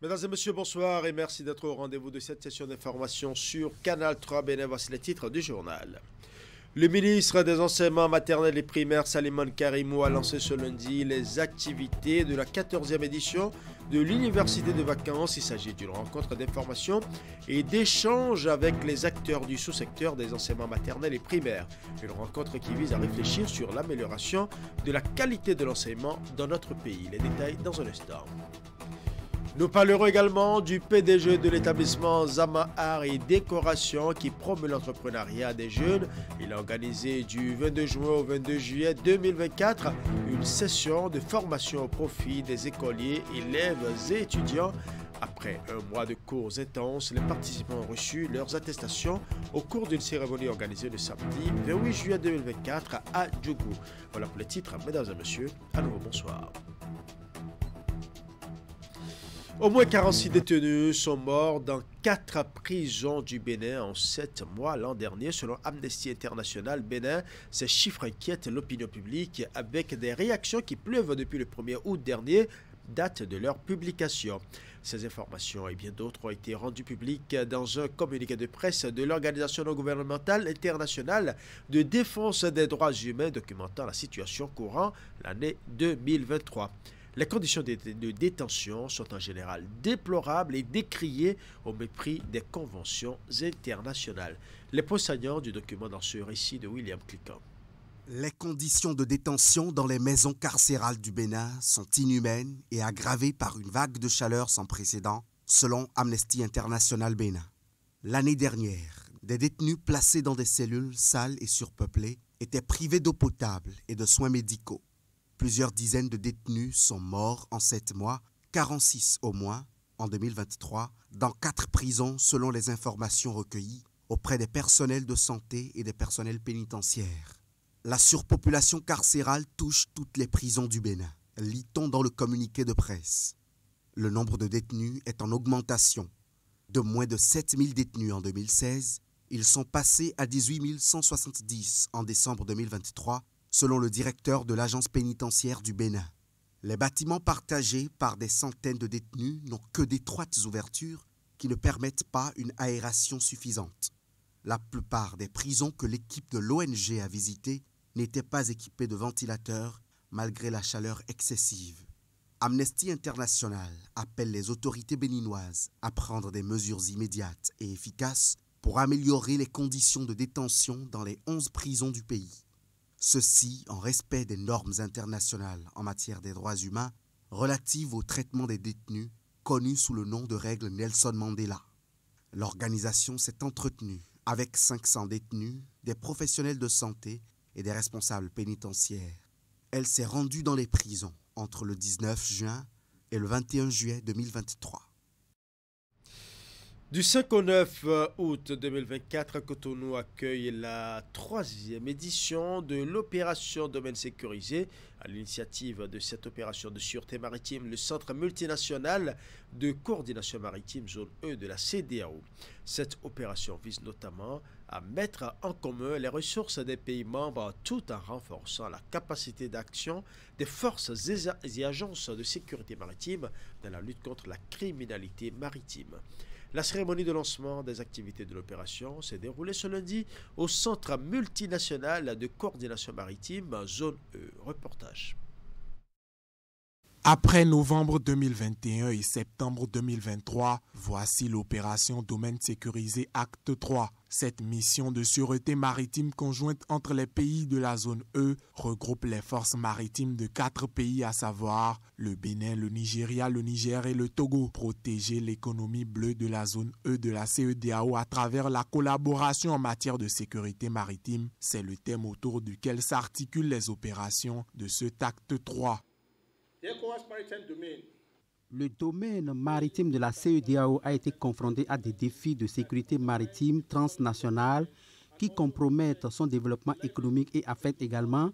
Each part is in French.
Mesdames et messieurs, bonsoir et merci d'être au rendez-vous de cette session d'information sur Canal 3 Bénin. Voici les titres du journal. Le ministre des Enseignements maternels et primaires, Salimane Karimou, a lancé ce lundi les activités de la 14e édition de l'Université de vacances. Il s'agit d'une rencontre d'information et d'échange avec les acteurs du sous-secteur des enseignements maternels et primaires. Une rencontre qui vise à réfléchir sur l'amélioration de la qualité de l'enseignement dans notre pays. Les détails dans un instant. Nous parlerons également du PDG de l'établissement Zama Art et Décoration qui promeut l'entrepreneuriat des jeunes. Il a organisé du 22 juin au 22 juillet 2024 une session de formation au profit des écoliers, élèves et étudiants. Après un mois de cours intenses, les participants ont reçu leurs attestations au cours d'une cérémonie organisée le samedi 28 juillet 2024 à Djougou. Voilà pour les titres, mesdames et messieurs. À nouveau, bonsoir. Au moins 46 détenus sont morts dans 4 prisons du Bénin en 7 mois l'an dernier, selon Amnesty International Bénin. Ces chiffres inquiètent l'opinion publique avec des réactions qui pleuvent depuis le 1er août dernier, date de leur publication. Ces informations et bien d'autres ont été rendues publiques dans un communiqué de presse de l'Organisation non gouvernementale internationale de défense des droits humains documentant la situation courant l'année 2023. Les conditions de détention sont en général déplorables et décriées au mépris des conventions internationales. Les points saillants du document dans ce récit de William Clican. Les conditions de détention dans les maisons carcérales du Bénin sont inhumaines et aggravées par une vague de chaleur sans précédent, selon Amnesty International Bénin. L'année dernière, des détenus placés dans des cellules sales et surpeuplées étaient privés d'eau potable et de soins médicaux. Plusieurs dizaines de détenus sont morts en 7 mois, 46 au moins en 2023, dans 4 prisons selon les informations recueillies auprès des personnels de santé et des personnels pénitentiaires. La surpopulation carcérale touche toutes les prisons du Bénin, lit-on dans le communiqué de presse. Le nombre de détenus est en augmentation. De moins de 7000 détenus en 2016, ils sont passés à 18 170 en décembre 2023, selon le directeur de l'agence pénitentiaire du Bénin. Les bâtiments partagés par des centaines de détenus n'ont que d'étroites ouvertures qui ne permettent pas une aération suffisante. La plupart des prisons que l'équipe de l'ONG a visitées n'étaient pas équipées de ventilateurs malgré la chaleur excessive. Amnesty International appelle les autorités béninoises à prendre des mesures immédiates et efficaces pour améliorer les conditions de détention dans les 11 prisons du pays. Ceci en respect des normes internationales en matière des droits humains relatives au traitement des détenus, connues sous le nom de règle Nelson Mandela. L'organisation s'est entretenue avec 500 détenus, des professionnels de santé et des responsables pénitentiaires. Elle s'est rendue dans les prisons entre le 19 juin et le 21 juillet 2023. Du 5 au 9 août 2024, Cotonou accueille la 3e édition de l'opération Domaine sécurisé. À l'initiative de cette opération de sûreté maritime, le Centre multinational de coordination maritime zone E de la CEDEAO. Cette opération vise notamment à mettre en commun les ressources des pays membres tout en renforçant la capacité d'action des forces et agences de sécurité maritime dans la lutte contre la criminalité maritime. La cérémonie de lancement des activités de l'opération s'est déroulée ce lundi au Centre multinational de coordination maritime, zone E. Reportage. Après novembre 2021 et septembre 2023, voici l'opération Domaine sécurisé Acte 3. Cette mission de sûreté maritime conjointe entre les pays de la zone E regroupe les forces maritimes de 4 pays, à savoir le Bénin, le Nigeria, le Niger et le Togo. Protéger l'économie bleue de la zone E de la CEDEAO à travers la collaboration en matière de sécurité maritime, c'est le thème autour duquel s'articulent les opérations de cet Acte 3. Le domaine maritime de la CEDEAO a été confronté à des défis de sécurité maritime transnationale qui compromettent son développement économique et affectent également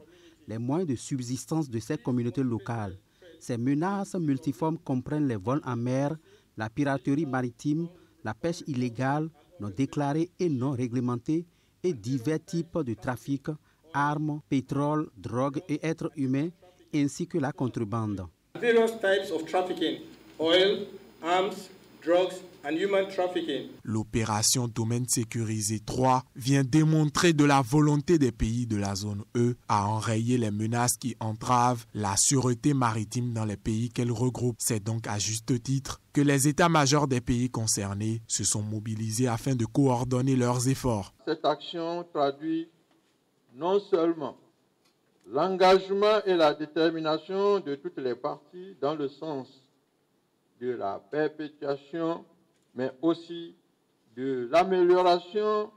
les moyens de subsistance de ces communautés locales. Ces menaces multiformes comprennent les vols en mer, la piraterie maritime, la pêche illégale, non déclarée et non réglementée et divers types de trafic, armes, pétrole, drogue et êtres humains, ainsi que la contrebande. Various types of trafficking, oil, arms, drugs and human trafficking. L'opération Domaine sécurisé 3 vient démontrer de la volonté des pays de la zone E à enrayer les menaces qui entravent la sûreté maritime dans les pays qu'elle regroupe. C'est donc à juste titre que les états-majors des pays concernés se sont mobilisés afin de coordonner leurs efforts. Cette action traduit non seulement l'engagement et la détermination de toutes les parties dans le sens de la perpétuation, mais aussi de l'amélioration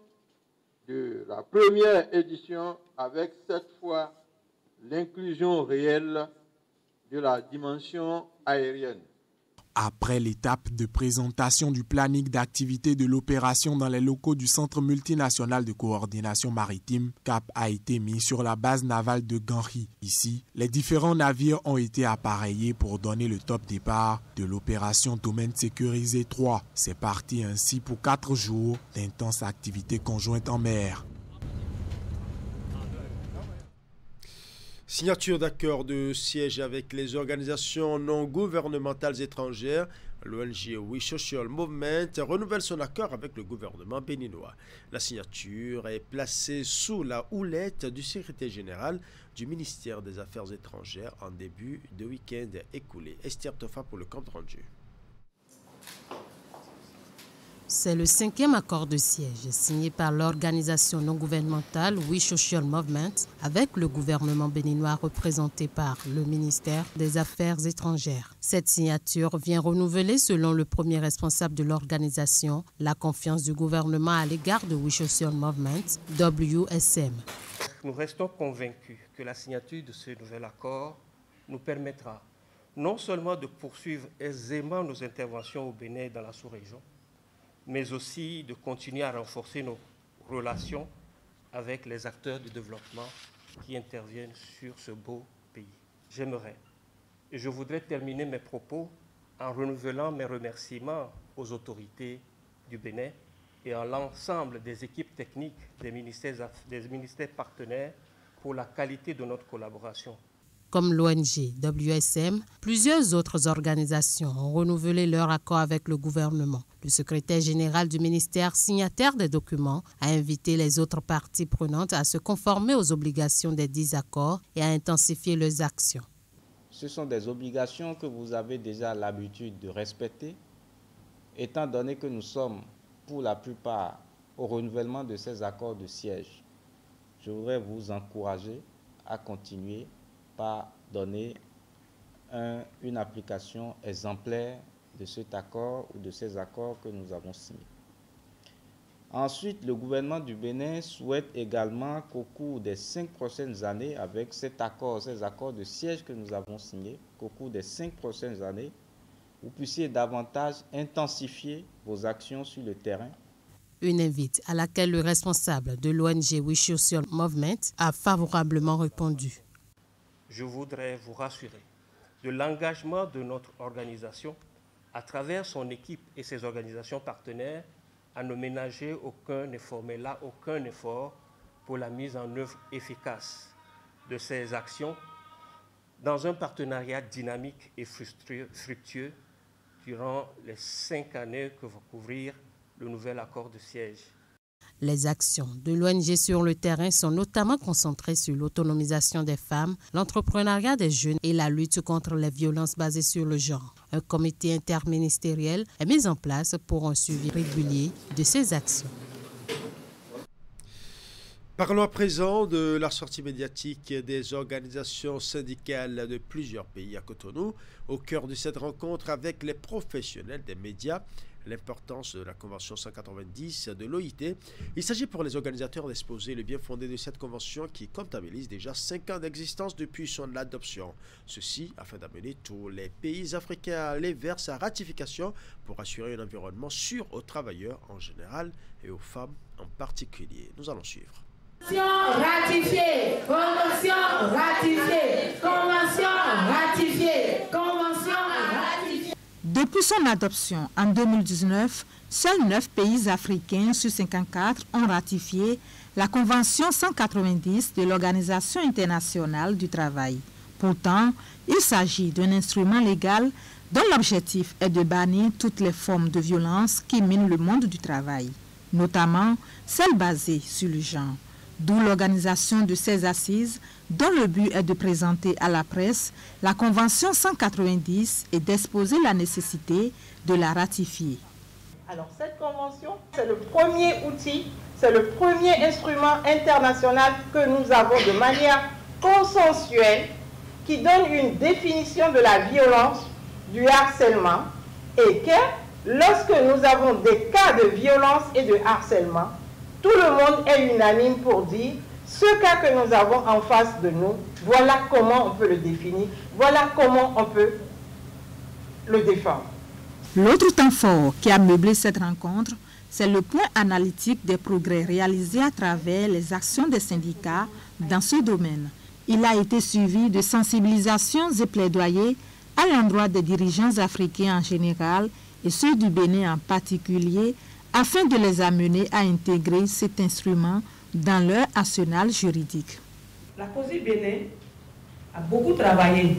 de la première édition avec cette fois l'inclusion réelle de la dimension aérienne. Après l'étape de présentation du planning d'activité de l'opération dans les locaux du Centre multinational de coordination maritime, cap a été mis sur la base navale de Ganri. Ici, les différents navires ont été appareillés pour donner le top départ de l'opération Domaine sécurisé 3. C'est parti ainsi pour 4 jours d'intenses activités conjointes en mer. Signature d'accord de siège avec les organisations non gouvernementales étrangères. L'ONG We Social Movement renouvelle son accord avec le gouvernement béninois. La signature est placée sous la houlette du secrétaire général du ministère des Affaires étrangères en début de week-end écoulé. Esther Tofa pour le compte rendu. C'est le 5e accord de siège signé par l'organisation non gouvernementale We Social Movement avec le gouvernement béninois représenté par le ministère des Affaires étrangères. Cette signature vient renouveler, selon le premier responsable de l'organisation, la confiance du gouvernement à l'égard de We Social Movement, WSM. Nous restons convaincus que la signature de ce nouvel accord nous permettra non seulement de poursuivre aisément nos interventions au Bénin et dans la sous-région, mais aussi de continuer à renforcer nos relations avec les acteurs du développement qui interviennent sur ce beau pays. J'aimerais, et je voudrais terminer mes propos en renouvelant mes remerciements aux autorités du Bénin et à l'ensemble des équipes techniques des ministères partenaires pour la qualité de notre collaboration. Comme l'ONG WSM, plusieurs autres organisations ont renouvelé leur accord avec le gouvernement. Le secrétaire général du ministère signataire des documents a invité les autres parties prenantes à se conformer aux obligations des 10 accords et à intensifier leurs actions. Ce sont des obligations que vous avez déjà l'habitude de respecter, étant donné que nous sommes pour la plupart au renouvellement de ces accords de siège. Je voudrais vous encourager à continuer par donner une application exemplaire de cet accord ou de ces accords que nous avons signés. Ensuite, le gouvernement du Bénin souhaite également qu'au cours des 5 prochaines années, avec ces accords de siège que nous avons signés, qu'au cours des 5 prochaines années, vous puissiez davantage intensifier vos actions sur le terrain. Une invite à laquelle le responsable de l'ONG We Social Movement a favorablement répondu. Je voudrais vous rassurer de l'engagement de notre organisation à travers son équipe et ses organisations partenaires à ne ménager aucun effort, mais là aucun effort pour la mise en œuvre efficace de ces actions dans un partenariat dynamique et fructueux durant les 5 années que va couvrir le nouvel accord de siège. Les actions de l'ONG sur le terrain sont notamment concentrées sur l'autonomisation des femmes, l'entrepreneuriat des jeunes et la lutte contre les violences basées sur le genre. Un comité interministériel est mis en place pour un suivi régulier de ces actions. Parlons à présent de la sortie médiatique des organisations syndicales de plusieurs pays à Cotonou, au cœur de cette rencontre avec les professionnels des médias. L'importance de la Convention 190 de l'OIT. Il s'agit pour les organisateurs d'exposer le bien fondé de cette convention qui comptabilise déjà 5 ans d'existence depuis son adoption. Ceci afin d'amener tous les pays africains à aller vers sa ratification pour assurer un environnement sûr aux travailleurs en général et aux femmes en particulier. Nous allons suivre. Ratifiée, convention ratifiée, convention ratifiée, convention ratifiée. Depuis son adoption en 2019, seuls 9 pays africains sur 54 ont ratifié la Convention 190 de l'Organisation internationale du travail. Pourtant, il s'agit d'un instrument légal dont l'objectif est de bannir toutes les formes de violence qui minent le monde du travail, notamment celles basées sur le genre. D'où l'organisation de ces assises dont le but est de présenter à la presse la Convention 190 et d'exposer la nécessité de la ratifier. Alors cette convention, c'est le premier outil, c'est le premier instrument international que nous avons de manière consensuelle qui donne une définition de la violence, du harcèlement et que lorsque nous avons des cas de violence et de harcèlement, tout le monde est unanime pour dire ce cas que nous avons en face de nous, voilà comment on peut le définir, voilà comment on peut le défendre. L'autre temps fort qui a meublé cette rencontre, c'est le point analytique des progrès réalisés à travers les actions des syndicats dans ce domaine. Il a été suivi de sensibilisations et plaidoyers à l'endroit des dirigeants africains en général et ceux du Bénin en particulier, afin de les amener à intégrer cet instrument dans leur arsenal juridique. La COSI Bénin a beaucoup travaillé,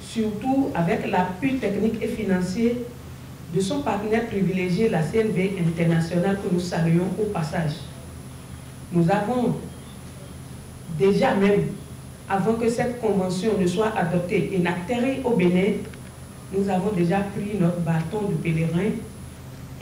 surtout avec l'appui technique et financier de son partenaire privilégié, la CNV internationale, que nous saluons au passage. Nous avons déjà même, avant que cette convention ne soit adoptée et n'atterrit au Bénin, nous avons déjà pris notre bâton de pèlerin.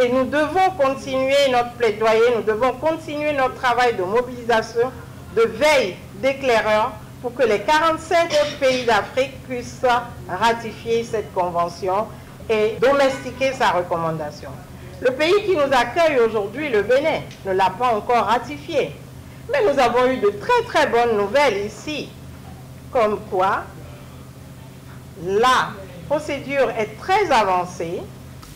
Et nous devons continuer notre plaidoyer, nous devons continuer notre travail de mobilisation, de veille, d'éclaireur, pour que les 45 autres pays d'Afrique puissent ratifier cette convention et domestiquer sa recommandation. Le pays qui nous accueille aujourd'hui, le Bénin, ne l'a pas encore ratifié. Mais nous avons eu de très très bonnes nouvelles ici, comme quoi la procédure est très avancée.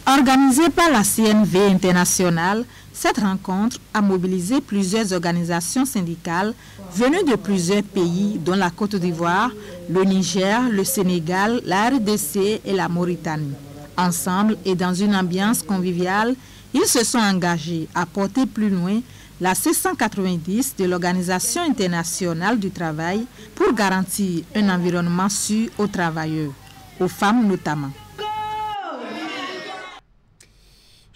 Organisée par la CNV internationale, cette rencontre a mobilisé plusieurs organisations syndicales venues de plusieurs pays, dont la Côte d'Ivoire, le Niger, le Sénégal, la RDC et la Mauritanie. Ensemble et dans une ambiance conviviale, ils se sont engagés à porter plus loin la C190 de l'Organisation internationale du travail pour garantir un environnement sûr aux travailleurs, aux femmes notamment.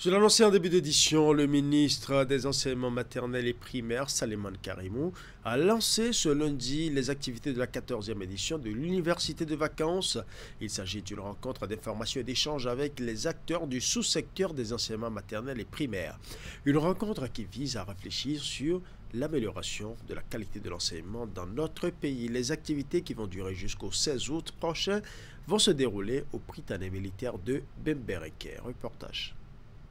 Je l'annonçais en début d'édition, le ministre des Enseignements maternels et primaires, Salimane Karimou, a lancé ce lundi les activités de la 14e édition de l'Université de vacances. Il s'agit d'une rencontre d'information et d'échange avec les acteurs du sous-secteur des enseignements maternels et primaires. Une rencontre qui vise à réfléchir sur l'amélioration de la qualité de l'enseignement dans notre pays. Les activités qui vont durer jusqu'au 16 août prochain vont se dérouler au Prytanée militaire de Bembereke. Reportage.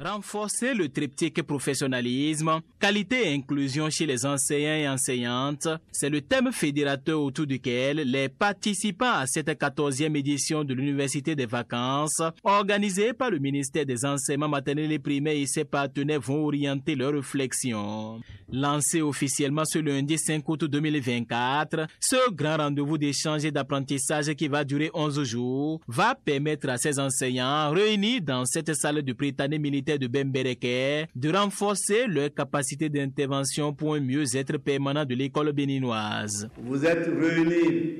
Renforcer le triptyque professionnalisme, qualité et inclusion chez les enseignants et enseignantes, c'est le thème fédérateur autour duquel les participants à cette 14e édition de l'Université des vacances, organisée par le ministère des Enseignements maternels et primaires et ses partenaires, vont orienter leurs réflexions. Lancé officiellement ce lundi 5 août 2024, ce grand rendez-vous d'échange et d'apprentissage qui va durer 11 jours va permettre à ces enseignants réunis dans cette salle du Prytanée militaire de Bembereke de renforcer leur capacité d'intervention pour un mieux-être permanent de l'école béninoise. Vous êtes réunis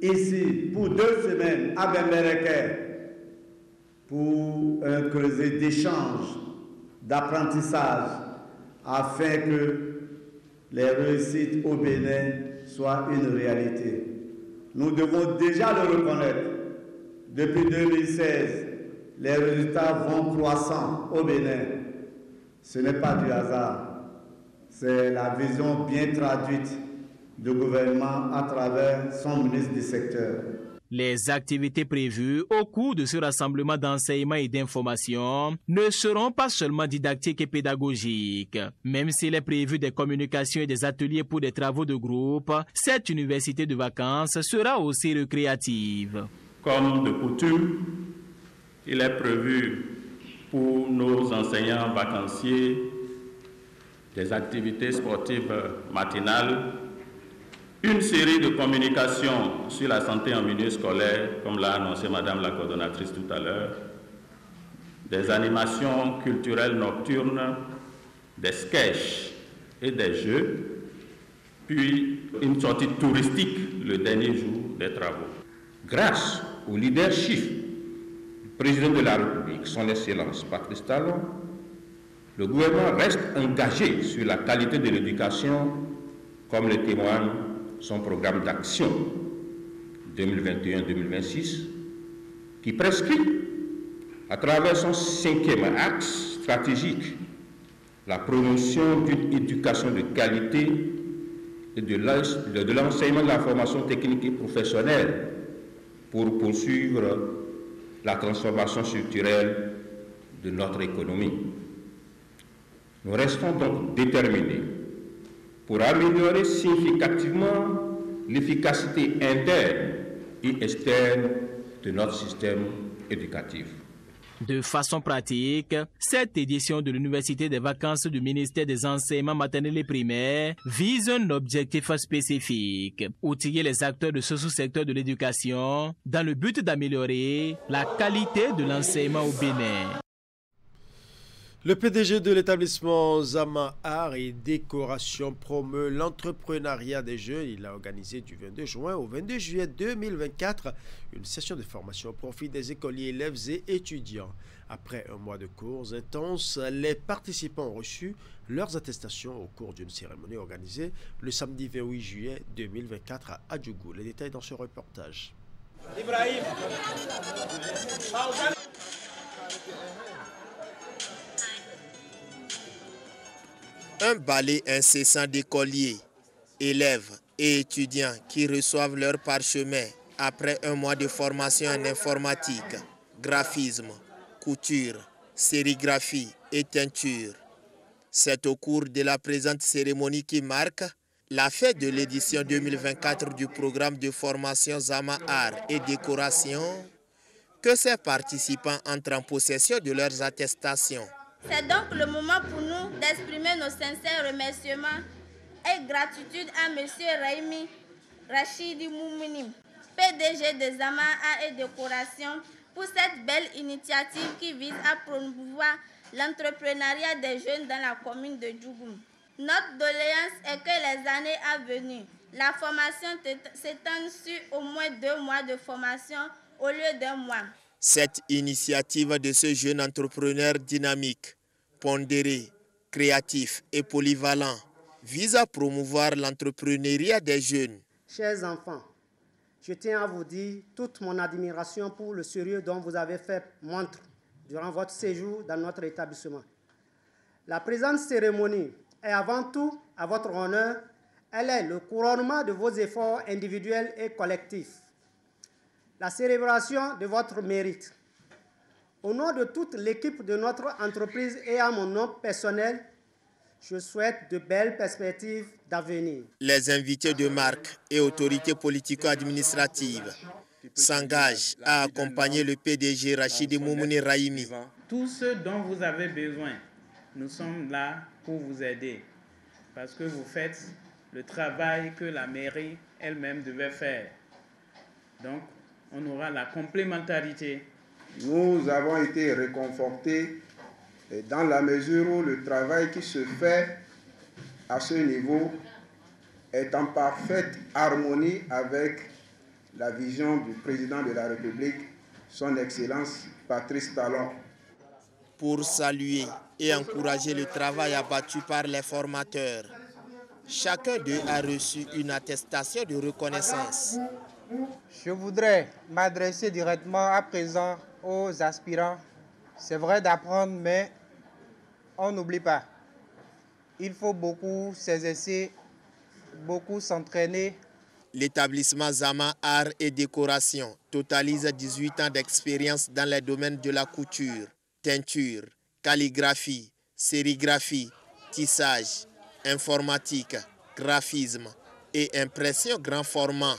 ici pour 2 semaines à Bembereke pour un creuset d'échange, d'apprentissage, afin que les réussites au Bénin soient une réalité. Nous devons déjà le reconnaître. Depuis 2016, les résultats vont croissant au Bénin. Ce n'est pas du hasard. C'est la vision bien traduite du gouvernement à travers son ministre du secteur. Les activités prévues au cours de ce rassemblement d'enseignement et d'information ne seront pas seulement didactiques et pédagogiques. Même s'il est prévu des communications et des ateliers pour des travaux de groupe, cette université de vacances sera aussi récréative. Comme de coutume, il est prévu pour nos enseignants vacanciers des activités sportives matinales, une série de communications sur la santé en milieu scolaire, comme l'a annoncé Madame la coordonnatrice tout à l'heure, des animations culturelles nocturnes, des sketchs et des jeux, puis une sortie touristique le dernier jour des travaux. Grâce au leadership président de la République, son Excellence Patrice Talon, le gouvernement reste engagé sur la qualité de l'éducation, comme le témoigne son programme d'action 2021-2026, qui prescrit, à travers son 5e axe stratégique, la promotion d'une éducation de qualité et de l'enseignement de la formation technique et professionnelle pour poursuivre la transformation structurelle de notre économie. Nous restons donc déterminés pour améliorer significativement l'efficacité interne et externe de notre système éducatif. De façon pratique, cette édition de l'Université des vacances du ministère des enseignements maternels et primaires vise un objectif spécifique, outiller les acteurs de ce sous-secteur de l'éducation dans le but d'améliorer la qualité de l'enseignement au Bénin. Le PDG de l'établissement Zama Art et Décoration promeut l'entrepreneuriat des jeunes. Il a organisé du 22 juin au 22 juillet 2024 une session de formation au profit des écoliers, élèves et étudiants. Après un mois de cours intenses, les participants ont reçu leurs attestations au cours d'une cérémonie organisée le samedi 28 juillet 2024 à Adjougou. Les détails dans ce reportage. Ibrahim. Un balai incessant d'écoliers, élèves et étudiants qui reçoivent leur parchemin après un mois de formation en informatique, graphisme, couture, sérigraphie et teinture. C'est au cours de la présente cérémonie qui marque la fête de l'édition 2024 du programme de formation Zama Art et Décoration que ces participants entrent en possession de leurs attestations. C'est donc le moment pour nous d'exprimer nos sincères remerciements et gratitude à M. Raimi Rachidi Moumounim, PDG de Zama Art et Décoration, pour cette belle initiative qui vise à promouvoir l'entrepreneuriat des jeunes dans la commune de Djougou. Notre doléance est que les années à venir, la formation s'étende sur au moins 2 mois de formation au lieu d'1 mois. Cette initiative de ce jeune entrepreneur dynamique, pondéré, créatif et polyvalent vise à promouvoir l'entrepreneuriat des jeunes. Chers enfants, je tiens à vous dire toute mon admiration pour le sérieux dont vous avez fait montre durant votre séjour dans notre établissement. La présente cérémonie est avant tout à votre honneur. Elle est le couronnement de vos efforts individuels et collectifs, la célébration de votre mérite. Au nom de toute l'équipe de notre entreprise et à mon nom personnel, je souhaite de belles perspectives d'avenir. Les invités de marque et autorités politico-administratives s'engagent à accompagner le PDG Rachidi Moumouni Raimi. Tout ce dont vous avez besoin, nous sommes là pour vous aider, parce que vous faites le travail que la mairie elle-même devait faire. Donc, on aura la complémentarité. Nous avons été réconfortés dans la mesure où le travail qui se fait à ce niveau est en parfaite harmonie avec la vision du président de la République, son Excellence Patrice Talon. Pour saluer et encourager le travail abattu par les formateurs, chacun d'eux a reçu une attestation de reconnaissance. Je voudrais m'adresser directement à présent aux aspirants. C'est vrai d'apprendre, mais on n'oublie pas. Il faut beaucoup s'exercer, beaucoup s'entraîner. L'établissement Zama Art et Décoration totalise 18 ans d'expérience dans les domaines de la couture, teinture, calligraphie, sérigraphie, tissage, informatique, graphisme et impression grand format.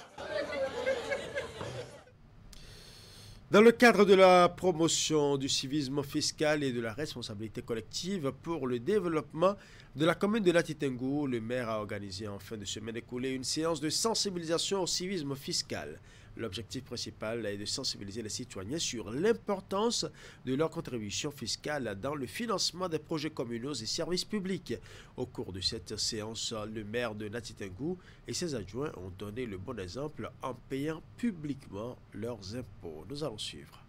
Dans le cadre de la promotion du civisme fiscal et de la responsabilité collective pour le développement de la commune de Latitengo, le maire a organisé en fin de semaine écoulée une séance de sensibilisation au civisme fiscal. L'objectif principal est de sensibiliser les citoyens sur l'importance de leur contribution fiscale dans le financement des projets communaux et services publics. Au cours de cette séance, le maire de Latitengo et ses adjoints ont donné le bon exemple en payant publiquement leurs impôts. Nous allons suivre.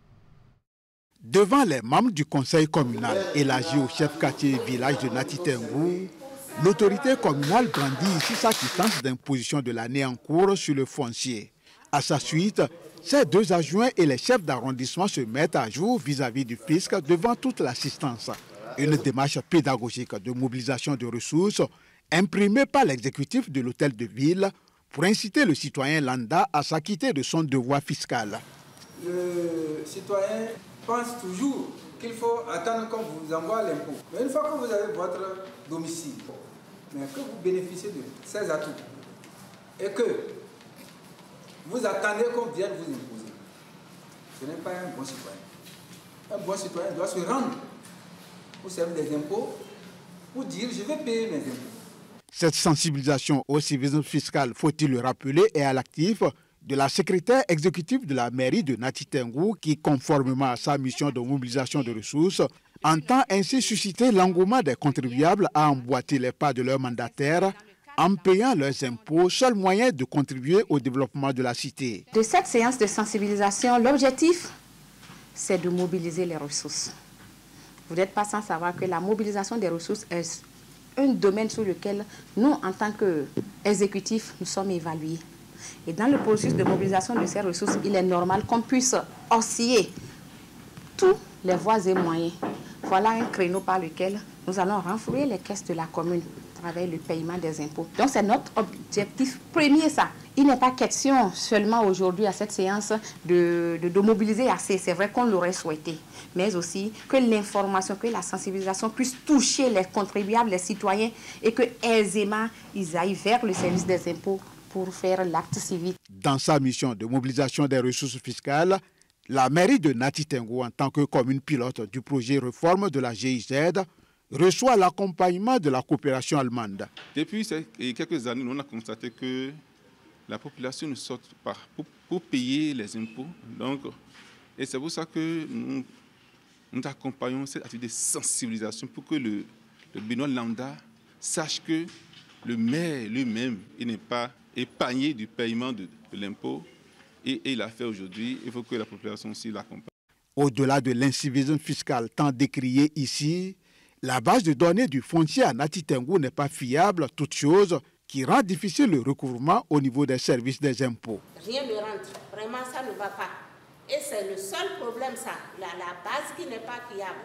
Devant les membres du conseil communal élargi au chef quartier village de Natitengou, l'autorité communale brandit ici sa quittance d'imposition de l'année en cours sur le foncier. À sa suite, ces deux adjoints et les chefs d'arrondissement se mettent à jour vis-à-vis du fisc devant toute l'assistance. Une démarche pédagogique de mobilisation de ressources imprimée par l'exécutif de l'hôtel de ville pour inciter le citoyen lambda à s'acquitter de son devoir fiscal. Le citoyen pense toujours qu'il faut attendre qu'on vous envoie l'impôt. Mais une fois que vous avez votre domicile, mais que vous bénéficiez de ces atouts et que vous attendez qu'on vienne vous imposer, ce n'est pas un bon citoyen. Un bon citoyen doit se rendre au service des impôts pour dire je vais payer mes impôts. Cette sensibilisation au civisme fiscal, faut-il le rappeler, est à l'actif de la secrétaire exécutive de la mairie de Natitengou qui, conformément à sa mission de mobilisation de ressources, entend ainsi susciter l'engouement des contribuables à emboîter les pas de leurs mandataires en payant leurs impôts, seul moyen de contribuer au développement de la cité. De cette séance de sensibilisation, l'objectif, c'est de mobiliser les ressources. Vous n'êtes pas sans savoir que la mobilisation des ressources est un domaine sur lequel nous, en tant qu'exécutifs, nous sommes évalués. Et dans le processus de mobilisation de ces ressources, il est normal qu'on puisse osciller tous les voies et moyens. Voilà un créneau par lequel nous allons renflouer les caisses de la commune à travers le paiement des impôts. Donc c'est notre objectif premier, ça. Il n'est pas question seulement aujourd'hui à cette séance de mobiliser assez, c'est vrai qu'on l'aurait souhaité, mais aussi que l'information, que la sensibilisation puisse toucher les contribuables, les citoyens et que aisément ils aillent vers le service des impôts pour faire l'acte civil. Dans sa mission de mobilisation des ressources fiscales, la mairie de Natitengou, en tant que commune pilote du projet réforme de la GIZ, reçoit l'accompagnement de la coopération allemande. Depuis quelques années, on a constaté que la population ne sort pas pour payer les impôts. Et c'est pour ça que nous accompagnons cette activité de sensibilisation pour que le Béninois lambda sache que le maire lui-même n'est pas épargné du paiement de l'impôt. Et il l'a fait aujourd'hui. Il faut que la population aussi l'accompagne. Au-delà de l'incivisme fiscal tant décrié ici, la base de données du foncier à Natitengou n'est pas fiable, toute chose qui rend difficile le recouvrement au niveau des services des impôts. Rien ne rentre, vraiment ça ne va pas. Et c'est le seul problème, ça, la base qui n'est pas fiable,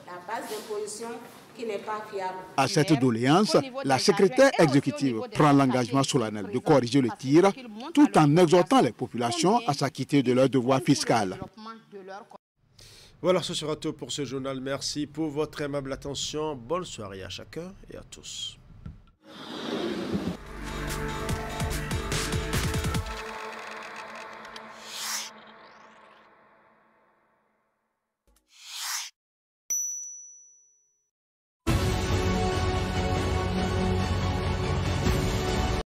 la base d'imposition qui n'est pas fiable. À cette doléance, la secrétaire exécutive prend l'engagement solennel de corriger le tir tout en exhortant les populations à s'acquitter de leur devoir fiscal. Voilà, ce sera tout pour ce journal. Merci pour votre aimable attention. Bonne soirée à chacun et à tous.